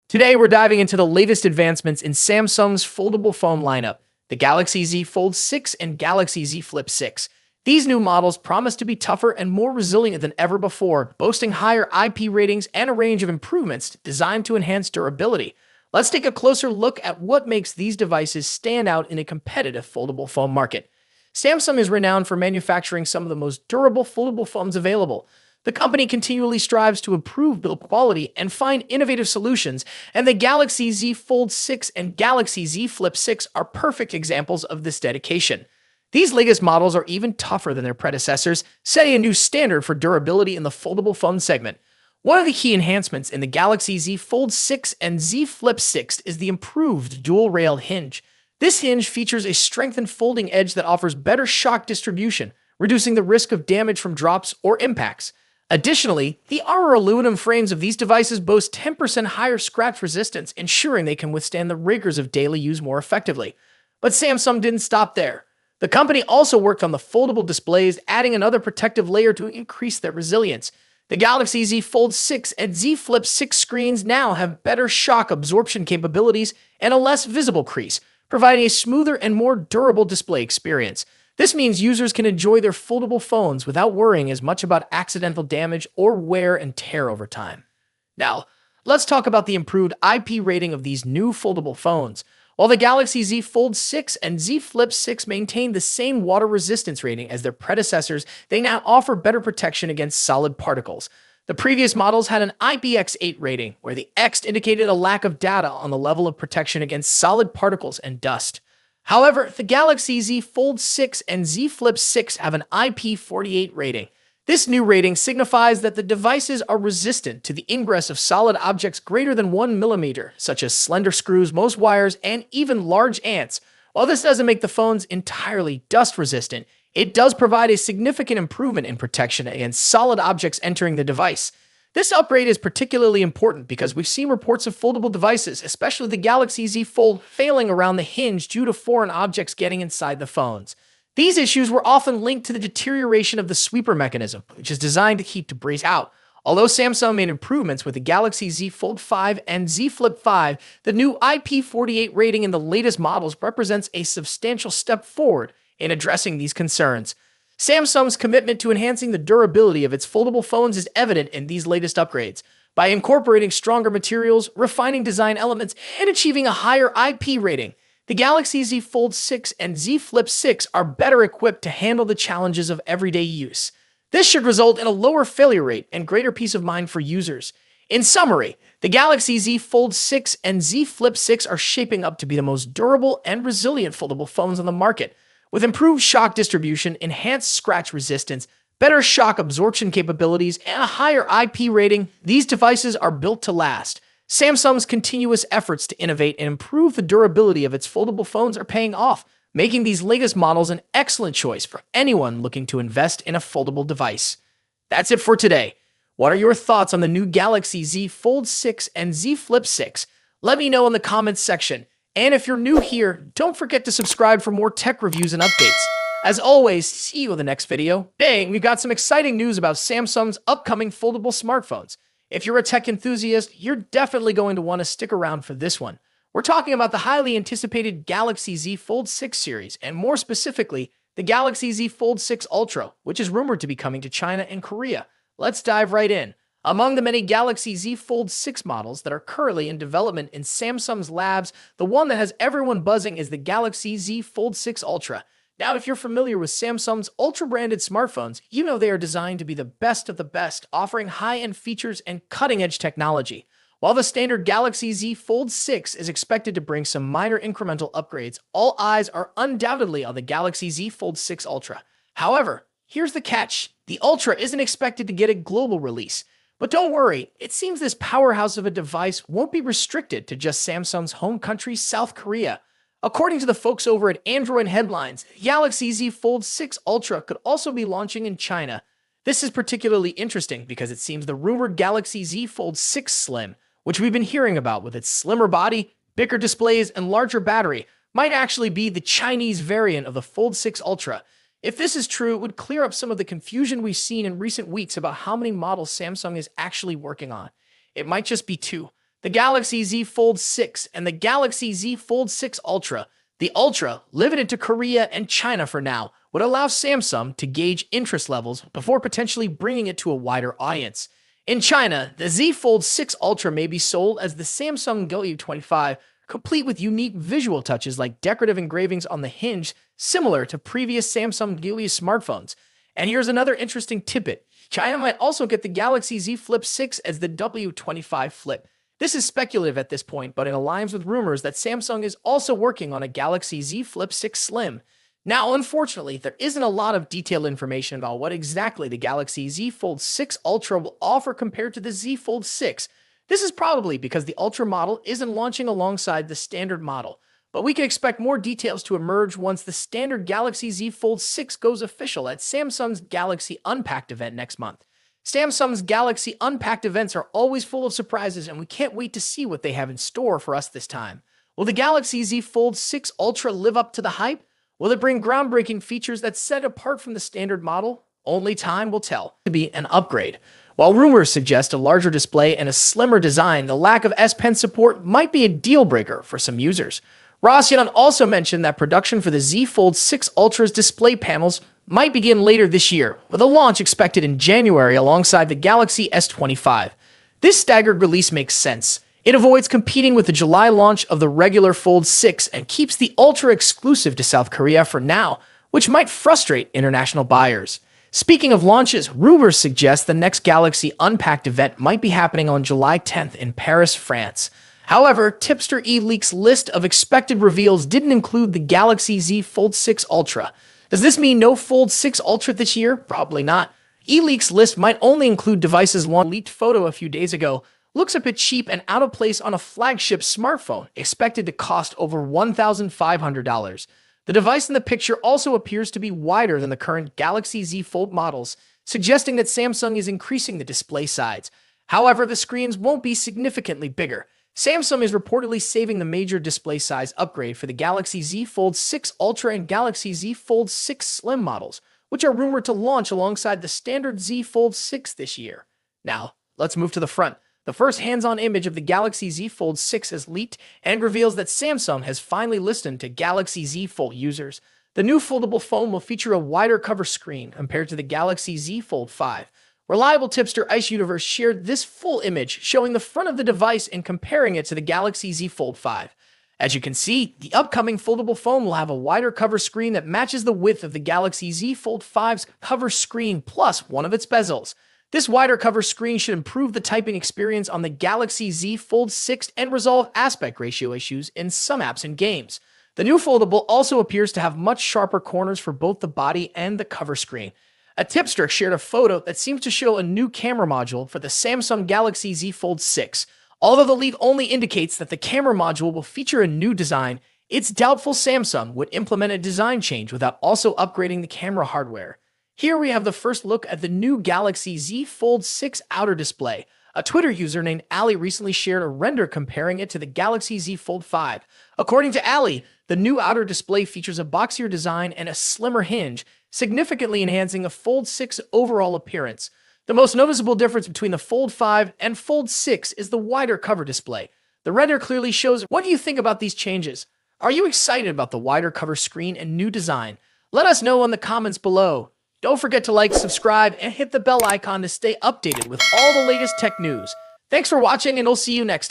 Today, we're diving into the latest advancements in Samsung's foldable phone lineup, the Galaxy Z Fold 6 and Galaxy Z Flip 6. These new models promise to be tougher and more resilient than ever before, boasting higher IP ratings and a range of improvements designed to enhance durability. Let's take a closer look at what makes these devices stand out in a competitive foldable phone market. Samsung is renowned for manufacturing some of the most durable foldable phones available. The company continually strives to improve build quality and find innovative solutions, and the Galaxy Z Fold 6 and Galaxy Z Flip 6 are perfect examples of this dedication. These latest models are even tougher than their predecessors, setting a new standard for durability in the foldable phone segment. One of the key enhancements in the Galaxy Z Fold 6 and Z Flip 6 is the improved dual-railed hinge. This hinge features a strengthened folding edge that offers better shock distribution, reducing the risk of damage from drops or impacts. Additionally, the outer aluminum frames of these devices boast 10% higher scratch resistance, ensuring they can withstand the rigors of daily use more effectively. But Samsung didn't stop there. The company also worked on the foldable displays, adding another protective layer to increase their resilience. The Galaxy Z Fold 6 and Z Flip 6 screens now have better shock absorption capabilities and a less visible crease, providing a smoother and more durable display experience. This means users can enjoy their foldable phones without worrying as much about accidental damage or wear and tear over time. Now, let's talk about the improved IP rating of these new foldable phones. While the Galaxy Z Fold 6 and Z Flip 6 maintain the same water resistance rating as their predecessors, they now offer better protection against solid particles. The previous models had an IPX8 rating, where the X indicated a lack of data on the level of protection against solid particles and dust. However, the Galaxy Z Fold 6 and Z Flip 6 have an IP48 rating. This new rating signifies that the devices are resistant to the ingress of solid objects greater than 1 millimeter, such as slender screws, most wires, and even large ants. While this doesn't make the phones entirely dust resistant, it does provide a significant improvement in protection against solid objects entering the device. This upgrade is particularly important because we've seen reports of foldable devices, especially the Galaxy Z Fold, failing around the hinge due to foreign objects getting inside the phones. These issues were often linked to the deterioration of the sweeper mechanism, which is designed to keep debris out. Although Samsung made improvements with the Galaxy Z Fold 5 and Z Flip 5, the new IP48 rating in the latest models represents a substantial step forward in addressing these concerns. Samsung's commitment to enhancing the durability of its foldable phones is evident in these latest upgrades. By incorporating stronger materials, refining design elements, and achieving a higher IP rating, the Galaxy Z Fold 6 and Z Flip 6 are better equipped to handle the challenges of everyday use. This should result in a lower failure rate and greater peace of mind for users. In summary, the Galaxy Z Fold 6 and Z Flip 6 are shaping up to be the most durable and resilient foldable phones on the market. With improved shock distribution, enhanced scratch resistance, better shock absorption capabilities, and a higher IP rating, these devices are built to last. Samsung's continuous efforts to innovate and improve the durability of its foldable phones are paying off, making these latest models an excellent choice for anyone looking to invest in a foldable device. That's it for today. What are your thoughts on the new Galaxy Z Fold 6 and Z Flip 6? Let me know in the comments section. And if you're new here, don't forget to subscribe for more tech reviews and updates. As always, see you in the next video. Dang, we've got some exciting news about Samsung's upcoming foldable smartphones. If you're a tech enthusiast, you're definitely going to want to stick around for this one. We're talking about the highly anticipated Galaxy Z Fold 6 series, and more specifically, the Galaxy Z Fold 6 Ultra, which is rumored to be coming to China and Korea. Let's dive right in. Among the many Galaxy Z Fold 6 models that are currently in development in Samsung's labs, the one that has everyone buzzing is the Galaxy Z Fold 6 Ultra. Now, if you're familiar with Samsung's Ultra-branded smartphones, you know they are designed to be the best of the best, offering high-end features and cutting-edge technology. While the standard Galaxy Z Fold 6 is expected to bring some minor incremental upgrades, all eyes are undoubtedly on the Galaxy Z Fold 6 Ultra. However, here's the catch. The Ultra isn't expected to get a global release. But don't worry, it seems this powerhouse of a device won't be restricted to just Samsung's home country, South Korea. According to the folks over at Android Headlines, Galaxy Z Fold 6 Ultra could also be launching in China. This is particularly interesting because it seems the rumored Galaxy Z Fold 6 Slim, which we've been hearing about with its slimmer body, bigger displays, and larger battery, might actually be the Chinese variant of the Fold 6 Ultra. If this is true, it would clear up some of the confusion we've seen in recent weeks about how many models Samsung is actually working on. It might just be two. the Galaxy Z Fold 6 and the Galaxy Z Fold 6 Ultra. The Ultra, limited to Korea and China for now, would allow Samsung to gauge interest levels before potentially bringing it to a wider audience. In China, the Z Fold 6 Ultra may be sold as the Samsung W25, complete with unique visual touches like decorative engravings on the hinge, similar to previous Samsung Galaxy smartphones. And here's another interesting tidbit. China might also get the Galaxy Z Flip 6 as the W25 Flip. This is speculative at this point, but it aligns with rumors that Samsung is also working on a Galaxy Z Flip 6 Slim. Now, unfortunately, there isn't a lot of detailed information about what exactly the Galaxy Z Fold 6 Ultra will offer compared to the Z Fold 6. This is probably because the Ultra model isn't launching alongside the standard model, but we can expect more details to emerge once the standard Galaxy Z Fold 6 goes official at Samsung's Galaxy Unpacked event next month. Samsung's Galaxy Unpacked events are always full of surprises, and we can't wait to see what they have in store for us this time. Will the Galaxy Z Fold 6 Ultra live up to the hype? Will it bring groundbreaking features that set it apart from the standard model? Only time will tell. To be an upgrade. While rumors suggest a larger display and a slimmer design, the lack of S Pen support might be a deal breaker for some users. Ross Yun also mentioned that production for the Z Fold 6 Ultra's display panels might begin later this year, with a launch expected in January alongside the Galaxy S25. This staggered release makes sense. It avoids competing with the July launch of the regular Fold 6 and keeps the Ultra exclusive to South Korea for now, which might frustrate international buyers. Speaking of launches, rumors suggest the next Galaxy Unpacked event might be happening on July 10th in Paris, France. However, Tipster eLeaks list of expected reveals didn't include the Galaxy Z Fold 6 Ultra. Does this mean no Fold 6 Ultra this year? Probably not. eLeaks list might only include devices launched. Leaked photo a few days ago looks a bit cheap and out of place on a flagship smartphone, expected to cost over $1,500. The device in the picture also appears to be wider than the current Galaxy Z Fold models, suggesting that Samsung is increasing the display size. However, the screens won't be significantly bigger. Samsung is reportedly saving the major display size upgrade for the Galaxy Z Fold 6 Ultra and Galaxy Z Fold 6 Slim models, which are rumored to launch alongside the standard Z Fold 6 this year. Now, let's move to the front. The first hands-on image of the Galaxy Z Fold 6 is leaked and reveals that Samsung has finally listened to Galaxy Z Fold users. The new foldable phone will feature a wider cover screen compared to the Galaxy Z Fold 5. Reliable tipster Ice Universe shared this full image showing the front of the device and comparing it to the Galaxy Z Fold 5. As you can see, the upcoming foldable phone will have a wider cover screen that matches the width of the Galaxy Z Fold 5's cover screen plus one of its bezels. This wider cover screen should improve the typing experience on the Galaxy Z Fold 6 and resolve aspect ratio issues in some apps and games. The new foldable also appears to have much sharper corners for both the body and the cover screen. A tipster shared a photo that seems to show a new camera module for the Samsung Galaxy Z Fold 6. Although the leak only indicates that the camera module will feature a new design, it's doubtful Samsung would implement a design change without also upgrading the camera hardware. Here we have the first look at the new Galaxy Z Fold 6 outer display. A Twitter user named Ali recently shared a render comparing it to the Galaxy Z Fold 5. According to Ali, the new outer display features a boxier design and a slimmer hinge, significantly enhancing the Fold 6 overall appearance. The most noticeable difference between the Fold 5 and Fold 6 is the wider cover display. The render clearly shows. What do you think about these changes? Are you excited about the wider cover screen and new design? Let us know in the comments below. Don't forget to like, subscribe, and hit the bell icon to stay updated with all the latest tech news. Thanks for watching, and I'll see you next time.